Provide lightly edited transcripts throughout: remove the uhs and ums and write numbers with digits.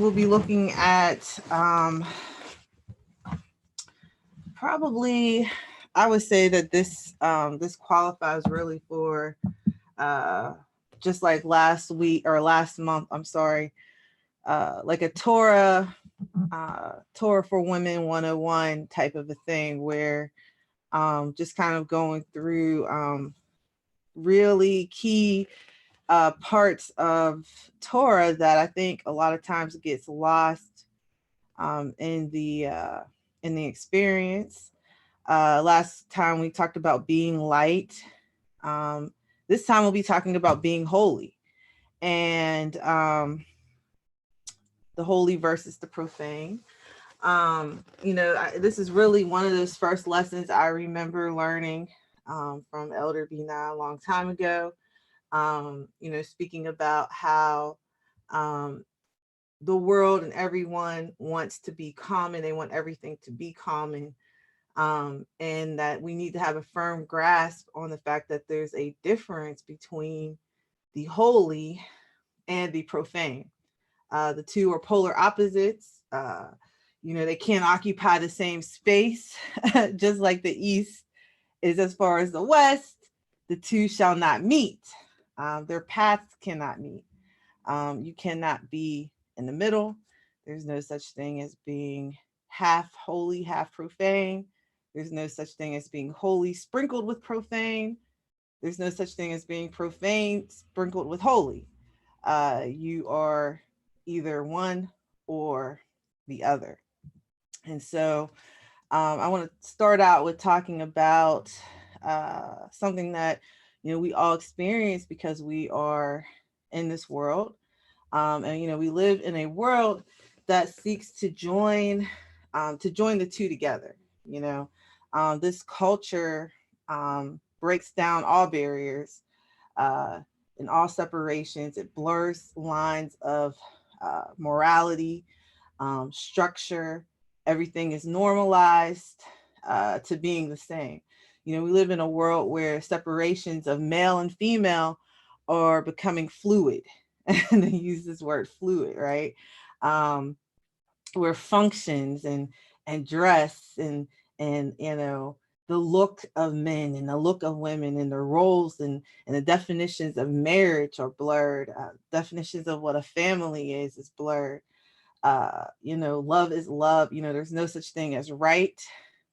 We'll be looking at probably, I would say that this qualifies really for just like last week or last month, I'm sorry, like a Torah for Women 101 type of a thing where just kind of going through really key parts of Torah that I think a lot of times gets lost in the experience. Last time we talked about being light. This time we'll be talking about being holy, and the holy versus the profane. This is really one of those first lessons I remember learning from Elder Bina a long time ago. Speaking about how the world and everyone wants to be common. They want everything to be common. And that we need to have a firm grasp on the fact that there's a difference between the holy and the profane. The two are polar opposites. They can't occupy the same space, just like the East is as far as the West. The two shall not meet. Their paths cannot meet. You cannot be in the middle. There's no such thing as being half holy, half profane. There's no such thing as being holy sprinkled with profane. There's no such thing as being profane sprinkled with holy. You are either one or the other. And so I want to start out with talking about something that, we all experience because we are in this world. And we live in a world that seeks to join the two together. This culture breaks down all barriers and all separations. It blurs lines of morality, structure. Everything is normalized to being the same. We live in a world where separations of male and female are becoming fluid. And they use this word fluid, right? Where functions and dress and the look of men and the look of women and the roles and the definitions of marriage are blurred. Definitions of what a family is blurred. Love is love. There's no such thing as right.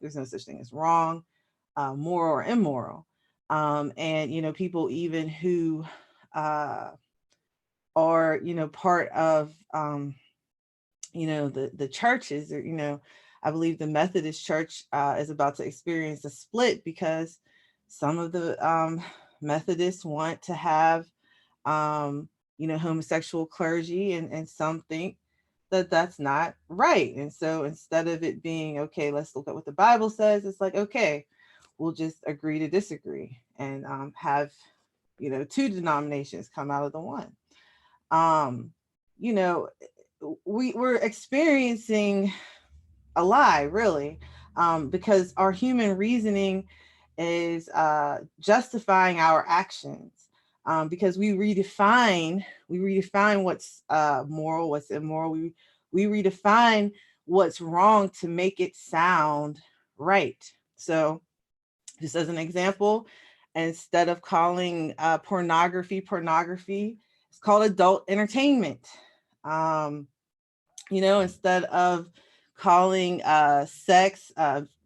There's no such thing as wrong, moral or immoral. And people even who are, part of, the churches, or, I believe the Methodist Church is about to experience a split because some of the Methodists want to have, homosexual clergy, and some think that that's not right. And so instead of it being, okay, let's look at what the Bible says, it's like, okay, we'll just agree to disagree and have, two denominations come out of the one. We're experiencing a lie, really, because our human reasoning is justifying our actions, because we redefine what's moral, what's immoral. We redefine what's wrong to make it sound right. So, just as an example, instead of calling pornography, it's called adult entertainment. Instead of calling sex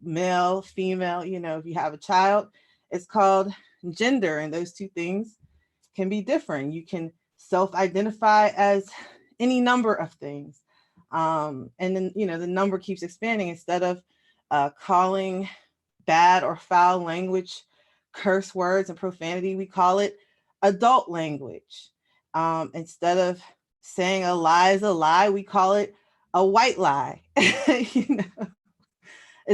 male, female, if you have a child, it's called gender. And those two things can be different. You can self-identify as any number of things. And then, the number keeps expanding. Instead of calling bad or foul language curse words and profanity, we call it adult language. Instead of saying a lie is a lie, we call it a white lie. It's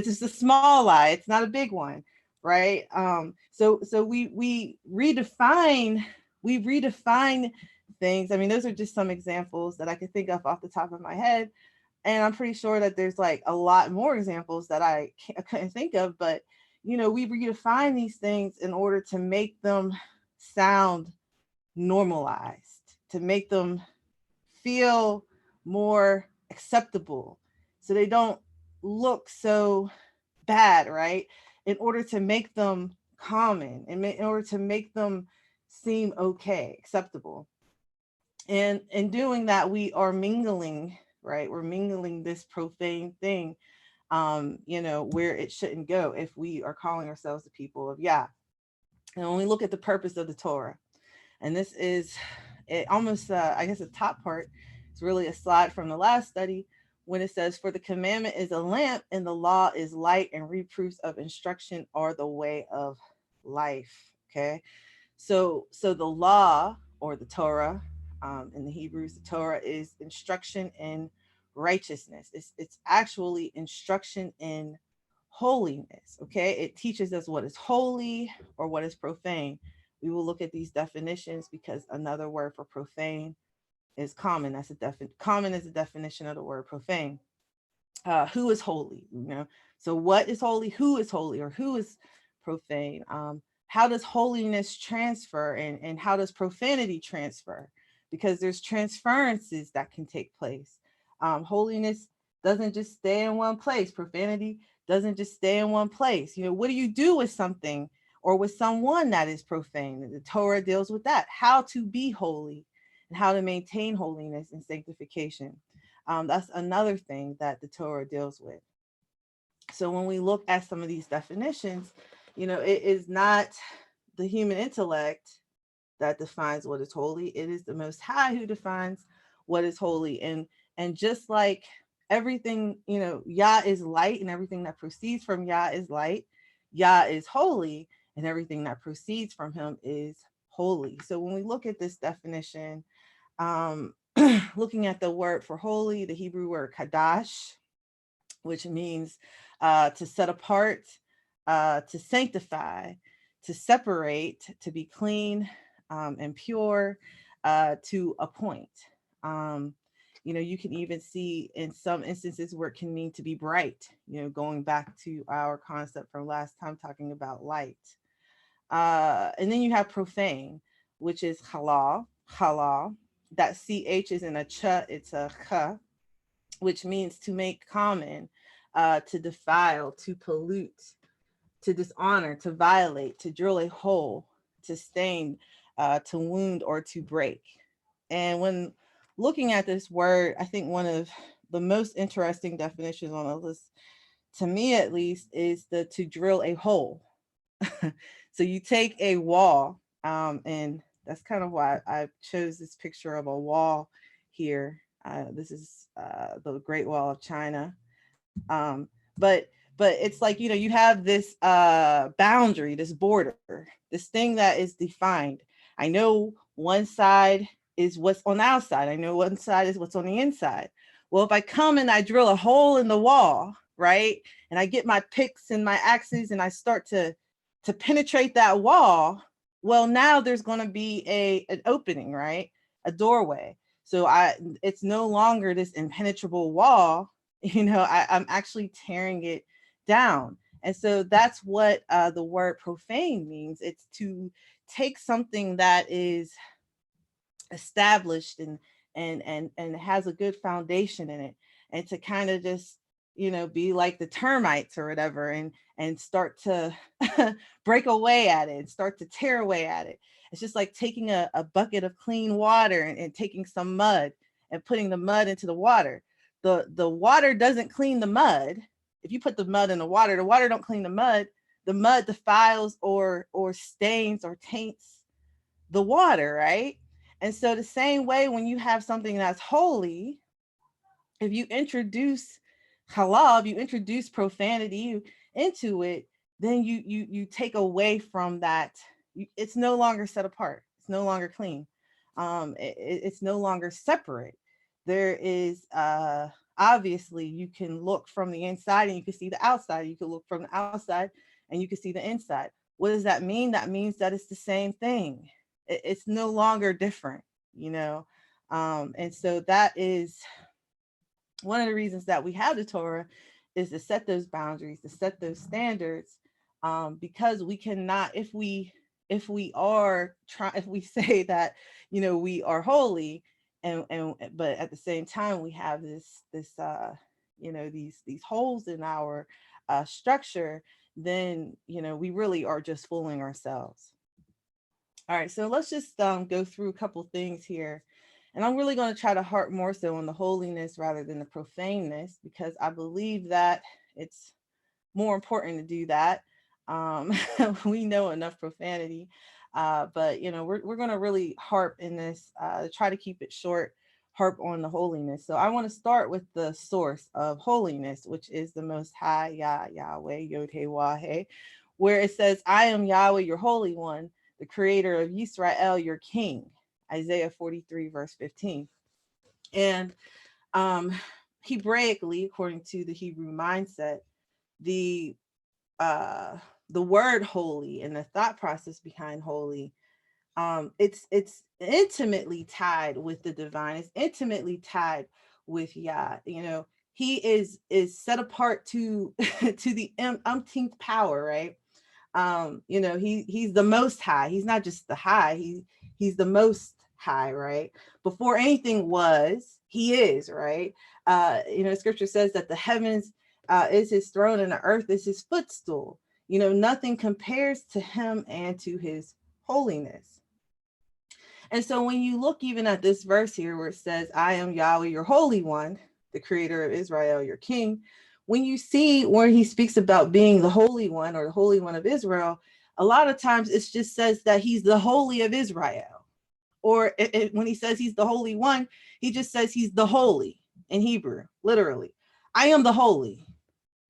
just a small lie. It's not a big one, right? So we redefine things. I mean, those are just some examples that I can think of off the top of my head, and I'm pretty sure that there's like a lot more examples that I couldn't think of. But we redefine these things in order to make them sound normalized, to make them feel more acceptable, so they don't look so bad, right? In order to make them common, and in order to make them seem okay, acceptable. And in doing that, we are mingling, right? We're mingling this profane thing, where it shouldn't go if we are calling ourselves the people of Yah. And when we look at the purpose of the Torah, and this is it almost, I guess the top part is really a slide from the last study, when it says, for the commandment is a lamp and the law is light, and reproofs of instruction are the way of life. Okay. So the law, or the Torah, in the Hebrews, the Torah is instruction in righteousness. It's actually instruction in holiness. Okay. It teaches us what is holy or what is profane. We will look at these definitions, because another word for profane is common. That's common is a definition of the word profane. Who is holy? So what is holy? Who is holy? Or who is profane? How does holiness transfer, and how does profanity transfer? Because there's transferences that can take place. Holiness doesn't just stay in one place. Profanity doesn't just stay in one place. What do you do with something or with someone that is profane? The Torah deals with that, how to be holy and how to maintain holiness and sanctification. That's another thing that the Torah deals with. So when we look at some of these definitions, it is not the human intellect that defines what is holy. It is the Most High who defines what is holy. And just like everything, Yah is light, and everything that proceeds from Yah is light. Yah is holy, and everything that proceeds from him is holy. So when we look at this definition, looking at the word for holy, the Hebrew word kadash, which means to set apart, to sanctify, to separate, to be clean and pure, to appoint. You can even see in some instances where it can mean to be bright, going back to our concept from last time talking about light. And then you have profane, which is halal. That CH isn't a ch, it's a ch, which means to make common, to defile, to pollute, to dishonor, to violate, to drill a hole, to stain, to wound, or to break. And when looking at this word, I think one of the most interesting definitions on the list, to me at least, is to drill a hole. So you take a wall, and that's kind of why I chose this picture of a wall here. This is the Great Wall of China. But it's like, you have this boundary, this border, this thing that is defined. I know one side is what's on the outside. I know one side is what's on the inside. Well, if I come and I drill a hole in the wall, right, and I get my picks and my axes and I start to penetrate that wall, well, now there's going to be an opening, right, a doorway. So it's no longer this impenetrable wall. I'm actually tearing it down. And so that's what the word profane means. It's to take something that is established and has a good foundation in it, and to kind of just be like the termites or whatever, and start to break away at it, and start to tear away at it. It's just like taking a bucket of clean water and taking some mud and putting the mud into the water. The water doesn't clean the mud. If you put the mud in the water don't clean the mud. The mud defiles or stains or taints the water, right? And so the same way, when you have something that's holy, if you introduce halal, if you introduce profanity into it, then you take away from that. It's no longer set apart. It's no longer clean. It's no longer separate. There is obviously, you can look from the inside and you can see the outside. You can look from the outside and you can see the inside. What does that mean? That means that it's the same thing. It's no longer different, and so that is one of the reasons that we have the Torah, is to set those boundaries, to set those standards, because we cannot, if we say that we are holy, but at the same time, we have this these holes in our structure, then we really are just fooling ourselves. All right, so let's just go through a couple things here. And I'm really going to try to harp more so on the holiness rather than the profaneness, because I believe that it's more important to do that. We know enough profanity, but we're going to really harp in this, try to keep it short, harp on the holiness. So I want to start with the source of holiness, which is the Most High, Yahweh, Yod-Heh-Wah-Heh, where it says, I am Yahweh, your Holy One, the creator of Yisrael, your king, Isaiah 43, verse 15. And Hebraically, according to the Hebrew mindset, the word holy and the thought process behind holy, it's intimately tied with the divine. It's intimately tied with Yah. He is set apart to to the umpteenth power, right? He's the most high. He's not just the high, he's the most high, right? Before anything was, he is, right? Scripture says that the heavens is his throne and the earth is his footstool. Nothing compares to him and to his holiness. And so when you look even at this verse here where it says, I am Yahweh, your Holy One, the creator of Israel, your king, when you see where he speaks about being the Holy One or the Holy One of Israel, a lot of times it just says that he's the Holy of Israel. Or when he says he's the Holy One, he just says he's the Holy in Hebrew, literally. I am the Holy.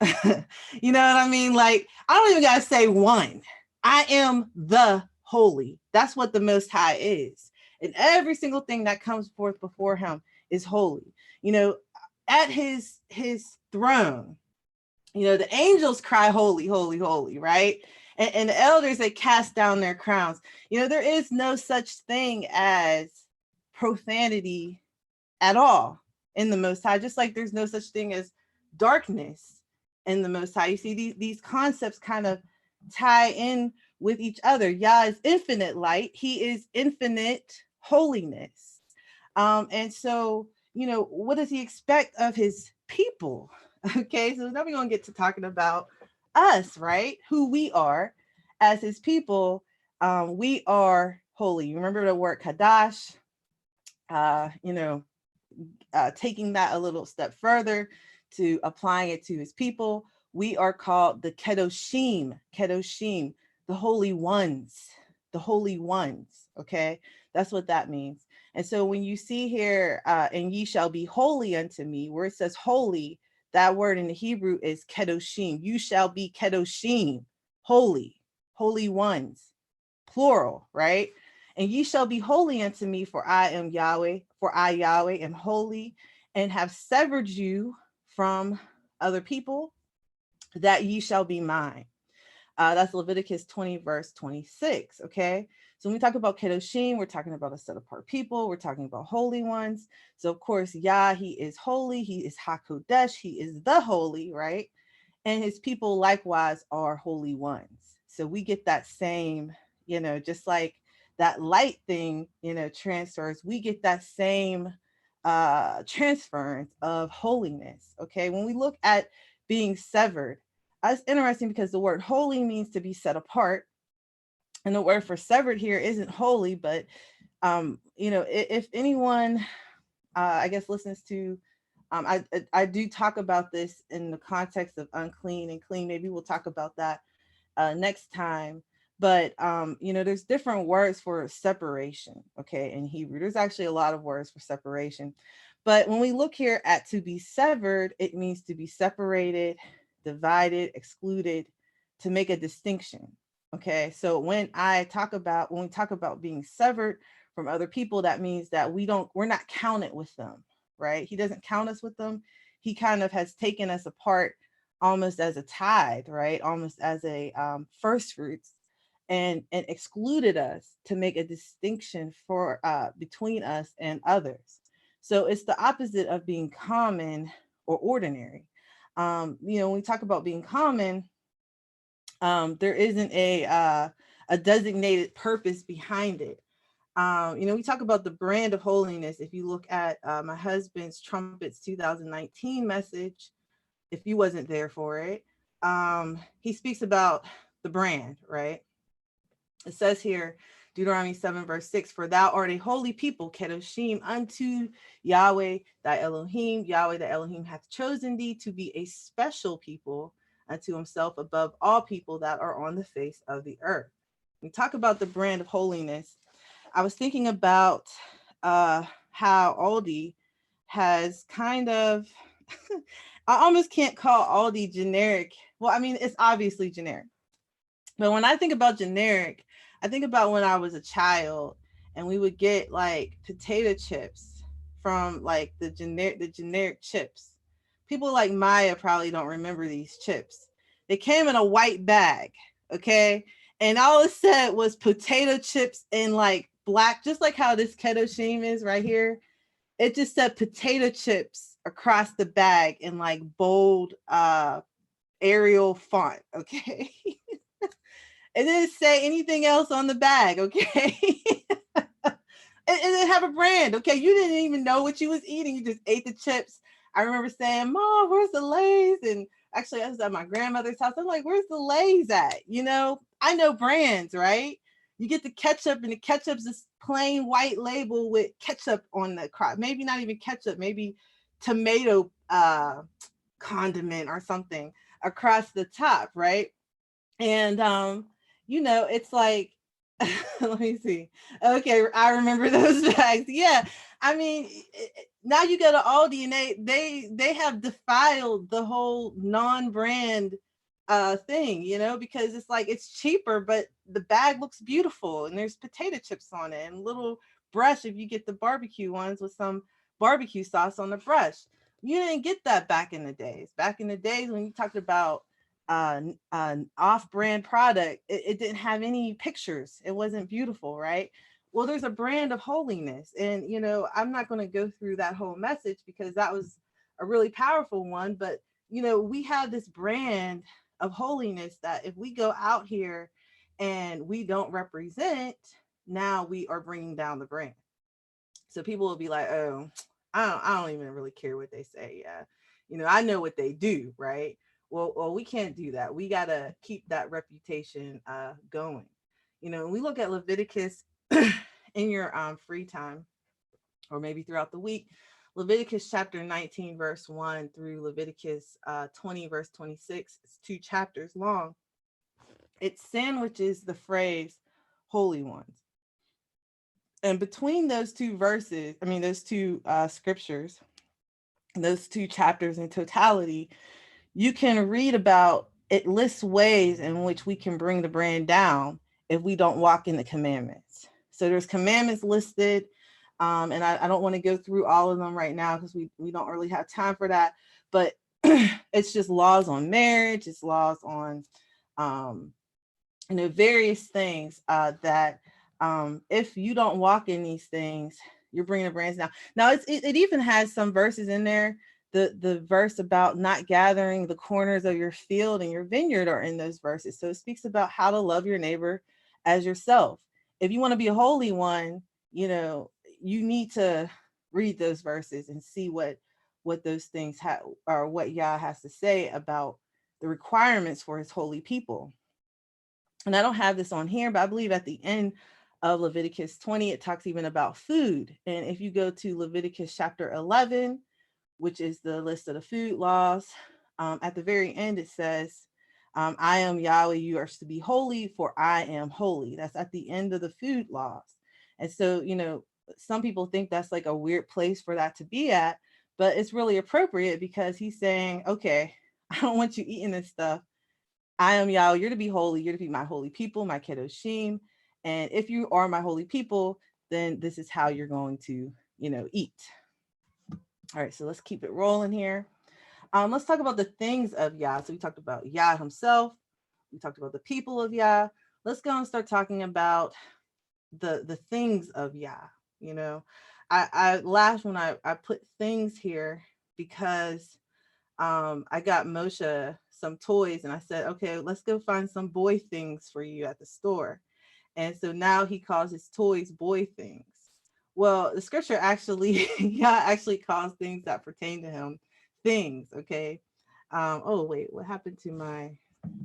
You know what I mean? Like, I don't even got to say one. I am the Holy. That's what the Most High is. And every single thing that comes forth before him is holy. At his throne, the angels cry, holy, holy, holy, right? And the elders, they cast down their crowns. There is no such thing as profanity at all in the Most High, just like there's no such thing as darkness in the Most High. You see, these concepts kind of tie in with each other. Yah is infinite light. He is infinite holiness. And so, what does he expect of his people? Okay, so now we're going to get to talking about us, right? Who we are as his people. We are holy. Remember the word Kadash? Taking that a little step further to applying it to his people, we are called the Kedoshim, the holy ones, okay? That's what that means. And so when you see here, and ye shall be holy unto me, where it says holy, that word in the Hebrew is Kedoshim. You shall be Kedoshim, holy ones, plural, right? And ye shall be holy unto me, for I am Yahweh, for I, Yahweh, am holy, and have severed you from other people, that ye shall be mine. That's Leviticus 20, verse 26, okay? So when we talk about Kedoshim, we're talking about a set apart people. We're talking about holy ones. So of course, Yah, he is holy. He is HaKodesh. He is the holy, right? And his people likewise are holy ones. So we get that same, just like that light thing, transfers, we get that same transference of holiness, okay? When we look at being severed, it's interesting because the word holy means to be set apart. And the word for severed here isn't holy, but, if anyone, I guess, listens to, I do talk about this in the context of unclean and clean. Maybe we'll talk about that next time. But, there's different words for separation, okay, in Hebrew. There's actually a lot of words for separation. But when we look here at to be severed, it means to be separated, divided, excluded, to make a distinction. Okay, so when we talk about being severed from other people, that means that we're not counted with them, right? He doesn't count us with them. He kind of has taken us apart almost as a tithe, right? Almost as a first fruits, and excluded us to make a distinction for between us and others. So it's the opposite of being common or ordinary. When we talk about being common, there isn't a designated purpose behind it. We talk about the brand of holiness. If you look at my husband's Trumpets 2019 message, if you wasn't there for it, he speaks about the brand, right? It says here, Deuteronomy 7 verse 6, for thou art a holy people, kedoshim, unto Yahweh thy Elohim. Yahweh thy Elohim hath chosen thee to be a special people unto himself above all people that are on the face of the earth. We talk about the brand of holiness. I was thinking about how Aldi has kind of, I almost can't call Aldi generic. Well, I mean, it's obviously generic. But when I think about generic, I think about when I was a child and we would get like potato chips from like the generic chips. People like Maya probably don't remember these chips. They came in a white bag, okay? And all it said was potato chips in like black, just like how this kedoshim is right here. It just said potato chips across the bag in like bold Arial font, okay? It didn't say anything else on the bag, okay? It didn't have a brand, okay? You didn't even know what you was eating. You just ate the chips. I remember saying, Mom, where's the Lay's? And actually, I was at my grandmother's house. I'm like, where's the Lay's at? I know brands, right? You get the ketchup, and the ketchup's this plain white label with ketchup on the crop. Maybe not even ketchup, maybe tomato condiment or something across the top, right? And it's like, let me see. Okay, I remember those bags. Yeah, I mean, now you go to Aldi and they have defiled the whole non-brand thing, because it's like it's cheaper, but the bag looks beautiful and there's potato chips on it and little brush if you get the barbecue ones with some barbecue sauce on the brush. You didn't get that back in the days. Back in the days when you talked about an off-brand product, it didn't have any pictures. It wasn't beautiful, right? Well, there's a brand of holiness, and I'm not going to go through that whole message because that was a really powerful one. But we have this brand of holiness that if we go out here and we don't represent, now we are bringing down the brand. So people will be like, oh, I don't even really care what they say. Yeah, I know what they do, right? Well, we can't do that. We got to keep that reputation going. We look at Leviticus in your free time or maybe throughout the week. Leviticus chapter 19, verse 1 through Leviticus 20, verse 26. It's 2 chapters long. It sandwiches the phrase holy ones. And between those two verses, those two scriptures, those 2 chapters in totality, you can read about, it lists ways in which we can bring the brand down if we don't walk in the commandments. So there's commandments listed, and I don't want to go through all of them right now because we don't really have time for that, but it's just laws on marriage, it's laws on various things that if you don't walk in these things, you're bringing the brands down. Now it even has some verses in there. The verse about not gathering the corners of your field and your vineyard are in those verses. So it speaks about how to love your neighbor as yourself. If you want to be a holy one, you need to read those verses and see what those things have, or what Yah has to say about the requirements for his holy people. And I don't have this on here, but I believe at the end of Leviticus 20, it talks even about food. And if you go to Leviticus chapter 11, which is the list of the food laws, at the very end, it says, I am Yahweh, you are to be holy, for I am holy. That's at the end of the food laws. And so, some people think that's like a weird place for that to be at, but it's really appropriate because he's saying, okay, I don't want you eating this stuff. I am Yahweh, you're to be holy, you're to be my holy people, my kedoshim. And if you are my holy people, then this is how you're going to, eat. All right, so let's keep it rolling here. Let's talk about the things of Yah. So we talked about Yah himself. We talked about the people of Yah. Let's go and start talking about the things of Yah. I laughed when I put things here because I got Moshe some toys and I said, okay, let's go find some boy things for you at the store. And so now he calls his toys boy things. Well, the scripture actually, yeah, actually calls things that pertain to him things. Okay. Oh, wait, what happened to my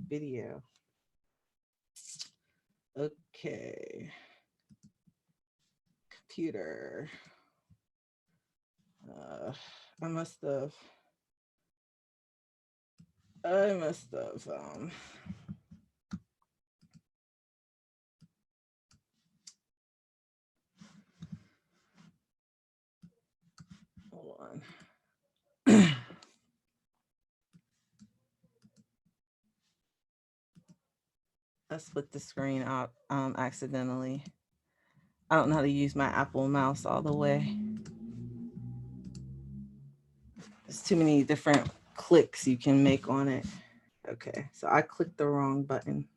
video? Okay. Computer. I must have. Hold on. I split the screen out accidentally. I don't know how to use my Apple mouse all the way. There's too many different clicks you can make on it. Okay, so I clicked the wrong button.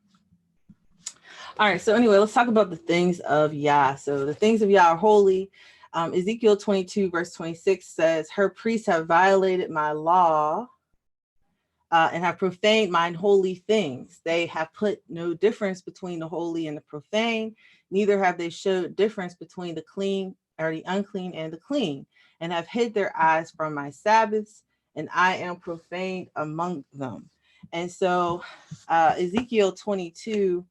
All right, so anyway, let's talk about the things of Yah. So the things of Yah are holy. Ezekiel 22 verse 26 says, her priests have violated my law and have profaned mine holy things. They have put no difference between the holy and the profane. Neither have they showed difference between the clean or the unclean and the clean, and have hid their eyes from my Sabbaths, and I am profaned among them. And so Ezekiel 22,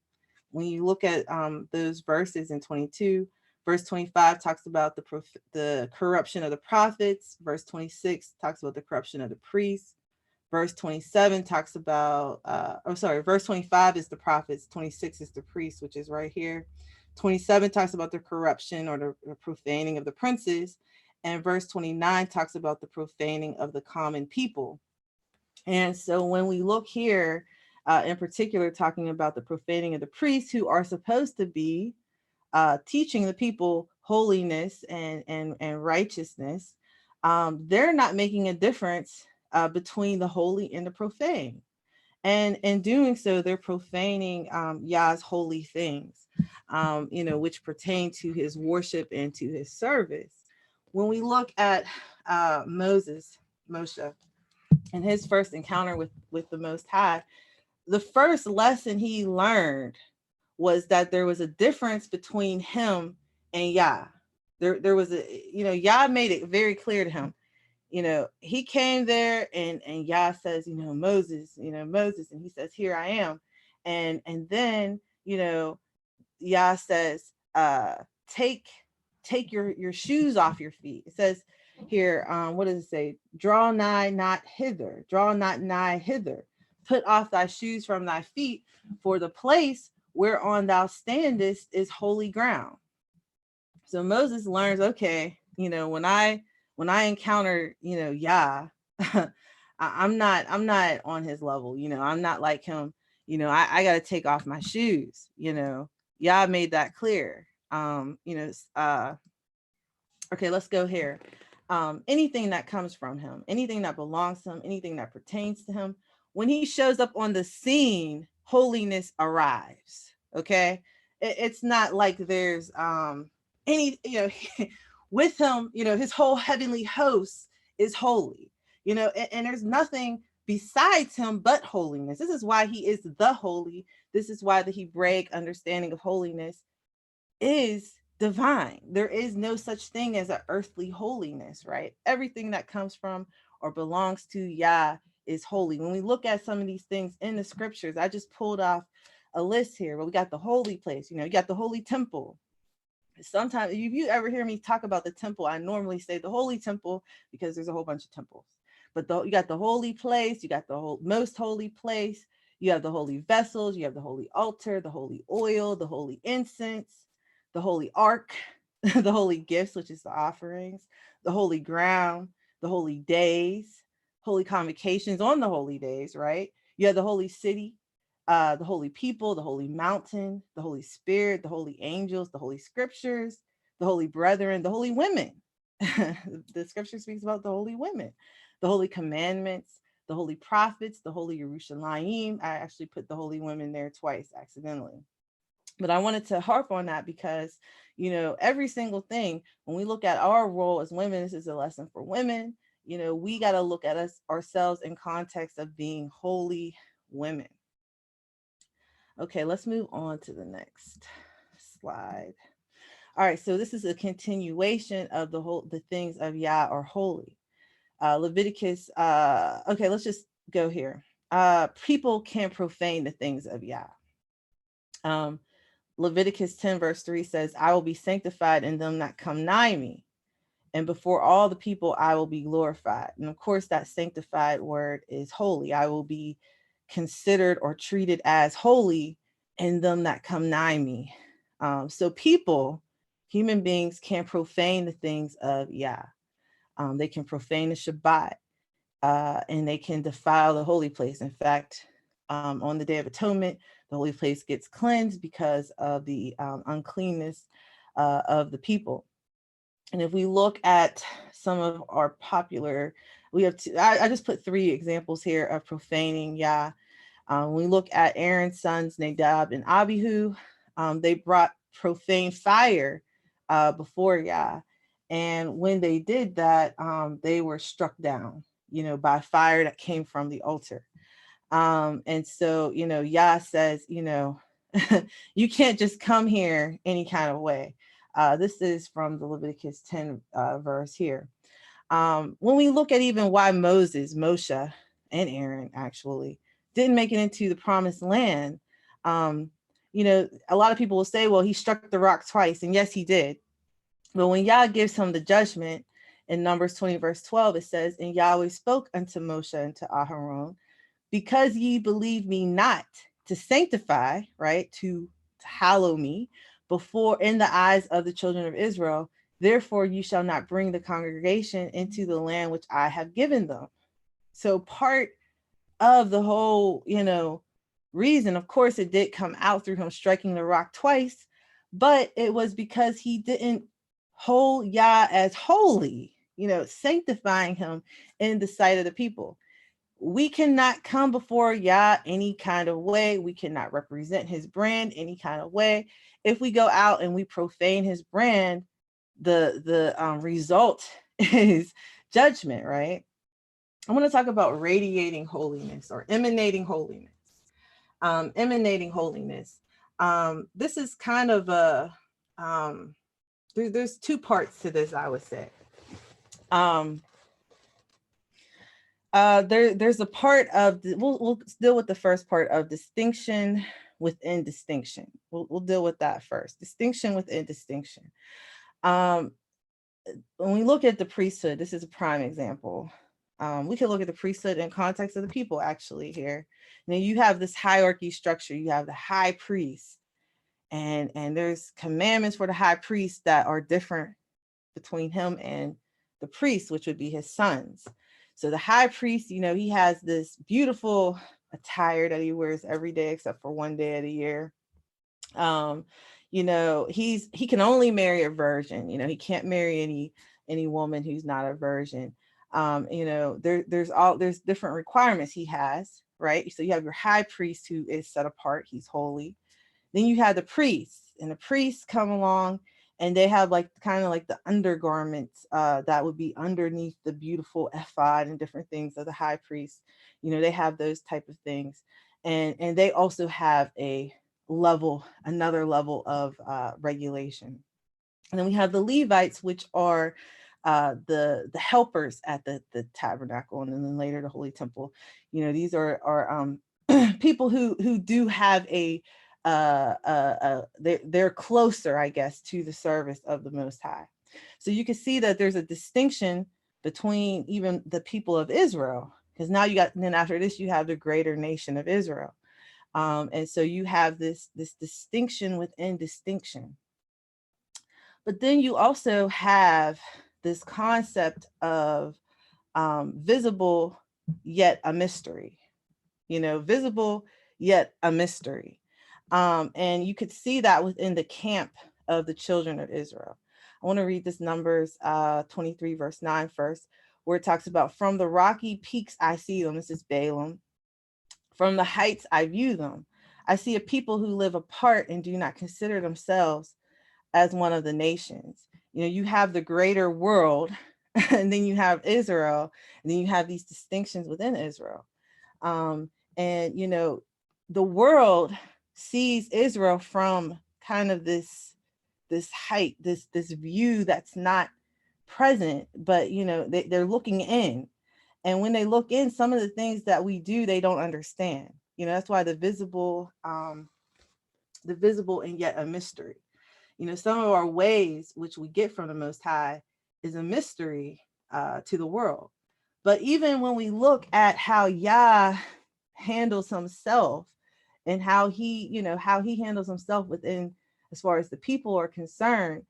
when you look at those verses in 22, verse 25 talks about the corruption of the prophets. Verse 26 talks about the corruption of the priests. Verse 27 talks about, verse 25 is the prophets, 26 is the priests, which is right here. 27 talks about the corruption or the profaning of the princes. And verse 29 talks about the profaning of the common people. And so when we look here, in particular, talking about the profaning of the priests who are supposed to be teaching the people holiness and righteousness, they're not making a difference between the holy and the profane. And in doing so, they're profaning Yah's holy things, which pertain to his worship and to his service. When we look at Moshe, and his first encounter with the Most High, the first lesson he learned was that there was a difference between him and Yah. There was Yah made it very clear to him. He came there and Yah says, Moses, and he says, here I am. And then, Yah says, take your shoes off your feet. It says here, what does it say? Draw nigh not hither, draw not nigh hither. Put off thy shoes from thy feet, for the place whereon thou standest is holy ground. So Moses learns, okay, when I encounter, Yah, I'm not on his level, I'm not like him, I got to take off my shoes, Yah made that clear. Okay, let's go here. Anything that comes from him, anything that belongs to him, anything that pertains to him, when he shows up on the scene, holiness arrives. Okay, it's not like there's any, with him, his whole heavenly host is holy, and there's nothing besides him but holiness. This is why he is the holy. This is why the Hebraic understanding of holiness is divine. There is no such thing as an earthly holiness, right? Everything that comes from or belongs to Yah is holy. When we look at some of these things in the scriptures, I just pulled off a list here, but we got the holy place, you got the holy temple. Sometimes if you ever hear me talk about the temple, I normally say the holy temple because there's a whole bunch of temples. But you got the holy place, you got the most holy place, you have the holy vessels, you have the holy altar, the holy oil, the holy incense, the holy ark, the holy gifts, which is the offerings, the holy ground, the holy days, holy convocations on the holy days, right? You have the holy city, the holy people, the holy mountain, the Holy Spirit, the holy angels, the holy scriptures, the holy brethren, the holy women. The scripture speaks about the holy women, the holy commandments, the holy prophets, the holy Yerushalayim. I actually put the holy women there twice accidentally. But I wanted to harp on that because, every single thing, when we look at our role as women, this is a lesson for women, we got to look at ourselves in context of being holy women. Okay, let's move on to the next slide. All right, so this is a continuation of the things of Yah are holy. Leviticus, okay, let's just go here. People can profane the things of Yah. Leviticus 10 verse 3 says, I will be sanctified in them that come nigh me, and before all the people I will be glorified. And of course, that sanctified word is holy. I will be considered or treated as holy in them that come nigh me. So people, human beings, can profane the things of Yah. They can profane the Shabbat, and they can defile the holy place. In fact, on the Day of Atonement, the holy place gets cleansed because of the uncleanness of the people. And if we look at some of our popular, we have I just put 3 examples here of profaning Yah. When we look at Aaron's sons, Nadab and Abihu, they brought profane fire before Yah. And when they did that, they were struck down, by fire that came from the altar. And so, Yah says, you can't just come here any kind of way. This is from the Leviticus 10 verse here. When we look at even why Moshe, and Aaron actually didn't make it into the promised land, a lot of people will say, well, he struck the rock twice. And yes, he did. But when Yah gives him the judgment in Numbers 20 verse 12, it says, and Yahweh spoke unto Moshe and to Aharon, because ye believe me not to sanctify, right, to hallow me before in the eyes of the children of Israel, therefore you shall not bring the congregation into the land which I have given them. So part of the whole, reason, of course, it did come out through him striking the rock twice, but it was because he didn't hold Yah as holy, sanctifying him in the sight of the people. We cannot come before Yah any kind of way. We cannot represent his brand any kind of way. If we go out and we profane his brand, the result is judgment, right? I want to talk about radiating holiness or emanating holiness. Emanating holiness. This is kind of a, there's 2 parts to this, I would say. There's a part of we'll deal with the first part of distinction within distinction. We'll deal with that first. Distinction within distinction. When we look at the priesthood, this is a prime example. We can look at the priesthood in context of the people actually here. Now you have this hierarchy structure. You have the high priest, and there's commandments for the high priest that are different between him and the priest, which would be his sons. So the high priest, he has this beautiful attire that he wears every day except for one day of the year. He can only marry a virgin. He can't marry any woman who's not a virgin. There's different requirements he has, right? So you have your high priest who is set apart, he's holy. Then you have the priests, and the priests come along and they have kind of like the undergarments that would be underneath the beautiful ephod and different things of the high priest. They have those type of things. And they also have another level of regulation. And then we have the Levites, which are the helpers at the tabernacle, and then later the holy temple. These are people who do have they're closer, I guess, to the service of the Most High. So you can see that there's a distinction between even the people of Israel, because now then after this, you have the greater nation of Israel. And so you have this distinction within distinction. But then you also have this concept of visible yet a mystery, visible yet a mystery. And you could see that within the camp of the children of Israel. I want to read this Numbers 23 verse 9 first, where it talks about, from the rocky peaks I see them. This is Balaam. From the heights I view them. I see a people who live apart and do not consider themselves as one of the nations. You have the greater world, and then you have Israel, and then you have these distinctions within Israel. And the world sees Israel from kind of this height, this view that's not present, but they're looking in. And when they look in, some of the things that we do, they don't understand. That's why the visible and yet a mystery. Some of our ways, which we get from the Most High, is a mystery to the world. But even when we look at how Yah handles himself and how he handles himself within, as far as the people are concerned,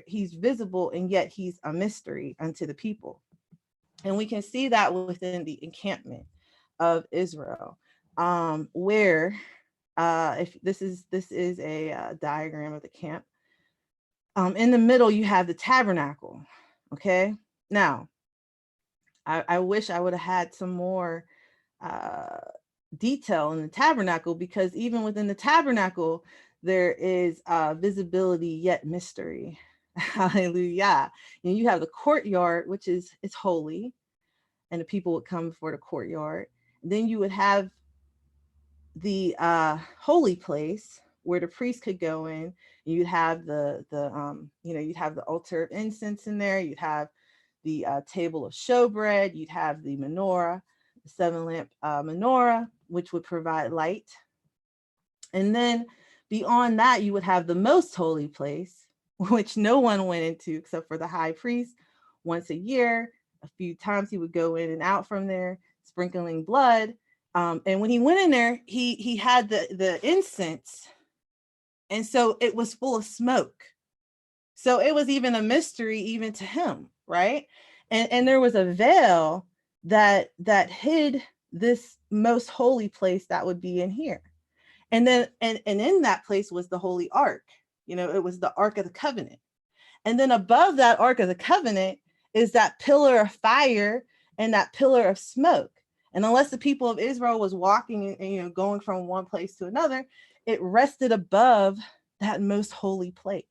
he's visible and yet he's a mystery unto the people. And we can see that within the encampment of Israel, where if this is a diagram of the camp. In the middle, you have the tabernacle. Okay. Now, I wish I would have had some more detail in the tabernacle, because even within the tabernacle, there is visibility yet mystery. Hallelujah. And you have the courtyard, which is holy, and the people would come before the courtyard. Then you would have the holy place where the priest could go in. You'd have you'd have the altar of incense in there. You'd have the table of showbread. You'd have the menorah, the 7-lamp menorah, which would provide light. And then beyond that, you would have the most holy place, which no one went into except for the high priest once a year. A few times he would go in and out from there, sprinkling blood. And when he went in there, he had the incense. And so it was full of smoke. So it was even a mystery even to him, right? And there was a veil that hid this most holy place that would be in here. And then and in that place was the holy ark. It was the Ark of the Covenant. And then above that Ark of the Covenant is that pillar of fire and that pillar of smoke. And unless the people of Israel was walking and going from one place to another, it rested above that most holy place.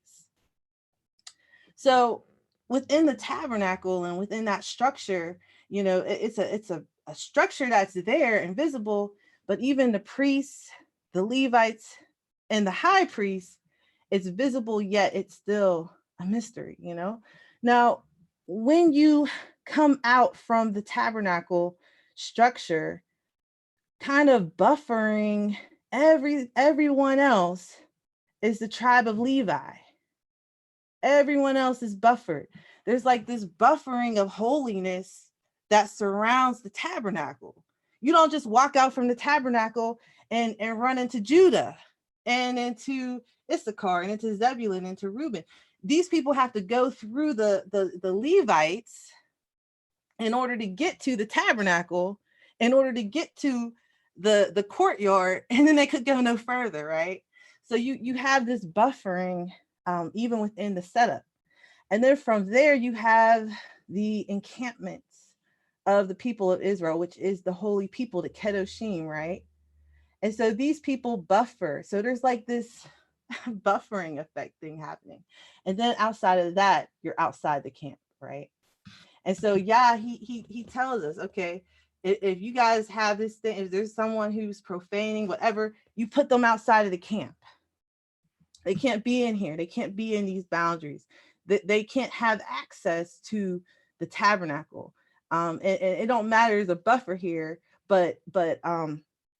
So within the tabernacle and within that structure, it's a structure that's there and visible, but even the priests, the Levites, and the high priest, it's visible, yet it's still a mystery, Now, when you come out from the tabernacle structure, kind of buffering everyone else is the tribe of Levi. Everyone else is buffered. There's like this buffering of holiness that surrounds the tabernacle. You don't just walk out from the tabernacle and run into Judah and into Issachar and into Zebulun and into Reuben. These people have to go through the Levites in order to get to the tabernacle, in order to get to the courtyard, and then they could go no further, right? So you have this buffering even within the setup. And then from there, you have the encampments of the people of Israel, which is the holy people, the Kedoshim, right? And so these people buffer. So there's like this buffering effect thing happening. And then outside of that, you're outside the camp, right? And so, yeah, he tells us, okay, if you guys have this thing, if there's someone who's profaning, whatever, you put them outside of the camp. They can't be in here. They can't be in these boundaries. They can't have access to the tabernacle. And it don't matter, there's a buffer here, but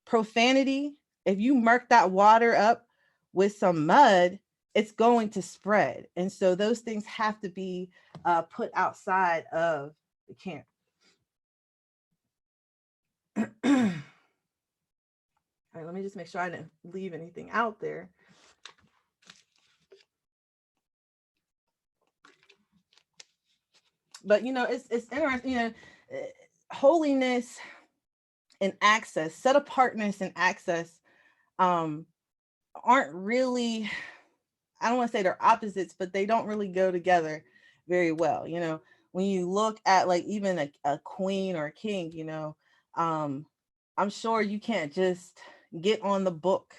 profanity, if you murk that water up with some mud, it's going to spread. And so those things have to be put outside of the camp. All right, let me just make sure I didn't leave anything out there. But it's interesting, holiness and access, set apartness and access aren't really, I don't want to say they're opposites, but they don't really go together very well. When you look at like even a queen or a king, I'm sure you can't just get on the book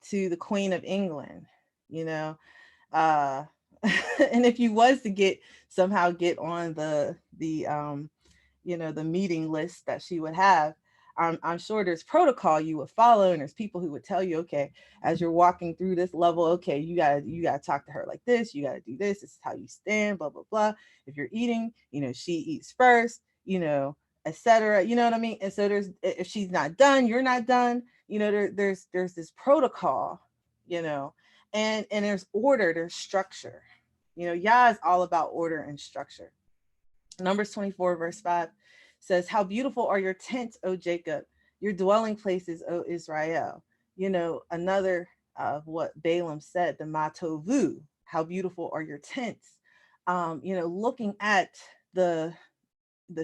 to the Queen of England, and if you was to somehow get on the meeting list that she would have, I'm sure there's protocol you would follow, and there's people who would tell you, okay, as you're walking through this level, okay, you gotta talk to her like this, you gotta do this is how you stand, blah blah blah. If you're eating, she eats first, etc. You know what I mean? And so if she's not done, you're not done. There's this protocol, and there's order, there's structure. Yah is all about order and structure. Numbers 24 verse 5 says, how beautiful are your tents, O Jacob, your dwelling places, O Israel. Another of what Balaam said, the matovu, how beautiful are your tents. Looking at the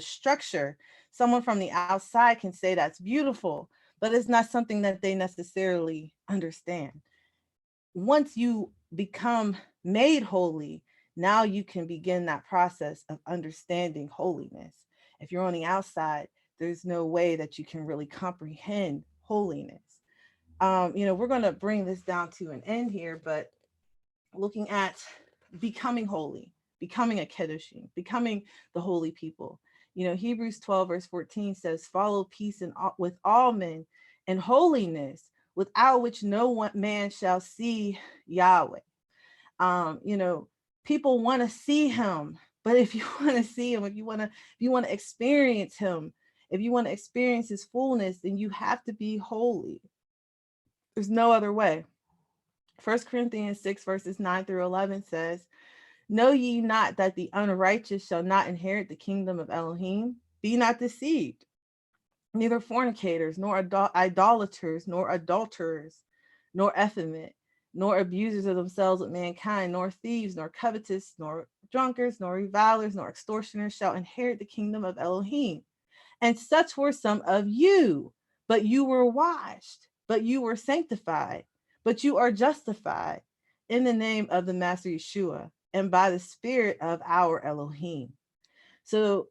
structure, someone from the outside can say that's beautiful, but it's not something that they necessarily understand. Once you become made holy, now you can begin that process of understanding holiness. If you're on the outside, there's no way that you can really comprehend holiness. We're going to bring this down to an end here, but looking at becoming holy, becoming a kedoshim, becoming the holy people. Hebrews 12 verse 14 says, follow peace with all men and holiness, without which no one man shall see Yahweh. People want to see him, but if you want to see him, if you want to experience him, if you want to experience his fullness, then you have to be holy. There's no other way. 1 Corinthians 6 verses 9 through 11 says, know ye not that the unrighteous shall not inherit the kingdom of Elohim? Be not deceived. Neither fornicators, nor idolaters, nor adulterers, nor effeminate, nor abusers of themselves with mankind, nor thieves, nor covetous, nor drunkards, nor revilers, nor extortioners shall inherit the kingdom of Elohim. And such were some of you, but you were washed, but you were sanctified, but you are justified in the name of the Master Yeshua and by the Spirit of our Elohim. So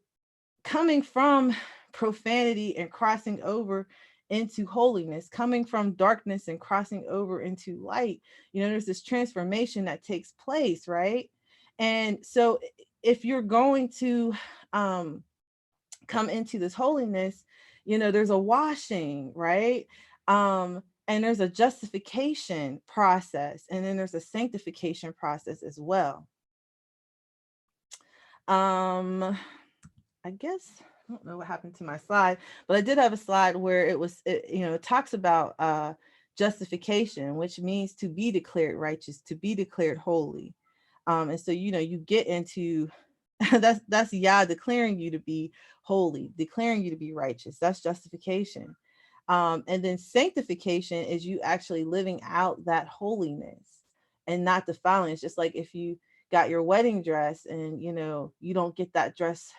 coming from profanity and crossing over into holiness, coming from darkness and crossing over into light, there's this transformation that takes place, right? And so if you're going to come into this holiness, there's a washing, right? And there's a justification process, and then there's a sanctification process as well. I guess I don't know what happened to my slide, but I did have a slide where it talks about justification, which means to be declared righteous, to be declared holy. And so, you get into that's Yah declaring you to be holy, declaring you to be righteous. That's justification. And then sanctification is you actually living out that holiness and not defiling. It's just like if you got your wedding dress and, you don't get that dress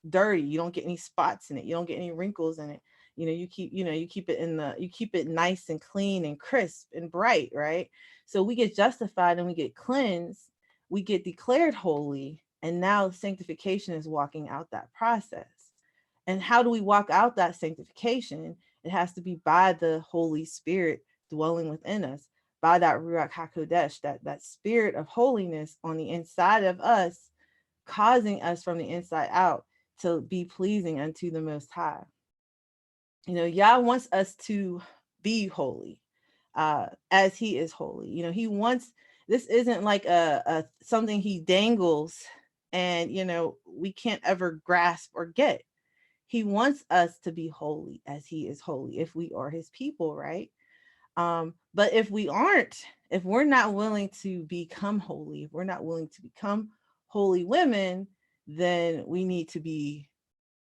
dirty, you don't get any spots in it, you don't get any wrinkles in it. You keep it nice and clean and crisp and bright, right? So we get justified and we get cleansed, we get declared holy, and now sanctification is walking out that process. And how do we walk out that sanctification? It has to be by the Holy Spirit dwelling within us, by that Ruach HaKodesh, that spirit of holiness on the inside of us, causing us from the inside out to be pleasing unto the Most High. Yah wants us to be holy, as He is holy. He wants, this isn't like a something He dangles and we can't ever grasp or get. He wants us to be holy as He is holy, if we are His people, right? But if we aren't, if we're not willing to become holy, if we're not willing to become holy women, then we need to be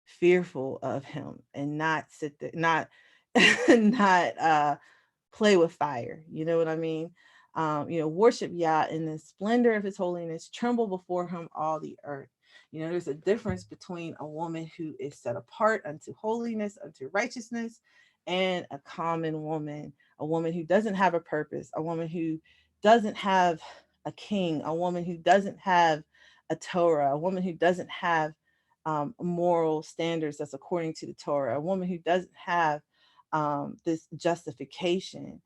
fearful of Him and not sit there, not play with fire. You know what I mean? Worship Yah in the splendor of His holiness, tremble before Him all the earth. There's a difference between a woman who is set apart unto holiness, unto righteousness, and a common woman, a woman who doesn't have a purpose, a woman who doesn't have a king, a woman who doesn't have a Torah, a woman who doesn't have moral standards that's according to the Torah, a woman who doesn't have this justification.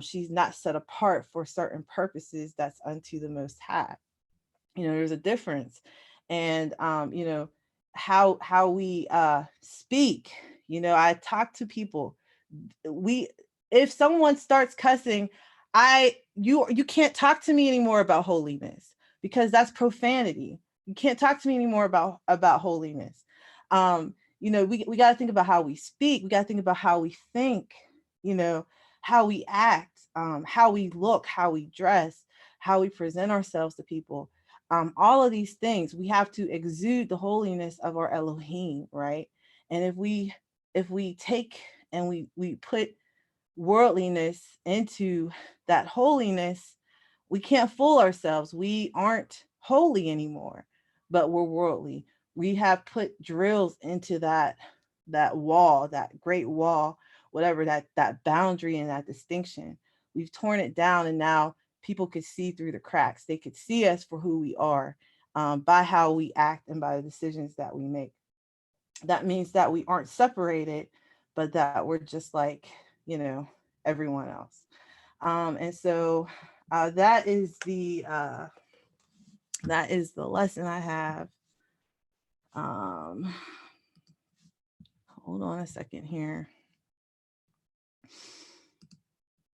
She's not set apart for certain purposes that's unto the Most High. There's a difference. And how we speak, You know, I talk to people. If someone starts cussing, you can't talk to me anymore about holiness, because that's profanity. You can't talk to me anymore about holiness. You know, we got to think about how we speak. We got to think about how we think, you know, how we act, how we look, how we dress, how we present ourselves to people. All of these things, we have to exude the holiness of our Elohim, right? And if we take and we put worldliness into that holiness, we can't fool ourselves. We aren't holy anymore, but we're worldly. We have put drills into that wall, that great wall, whatever, that boundary and that distinction. We've torn it down, and now people could see through the cracks. They could see us for who we are, by how we act and by the decisions that we make. That means that we aren't separated, but that we're just like, you know, everyone else. And so that is the lesson I have. Hold on a second here.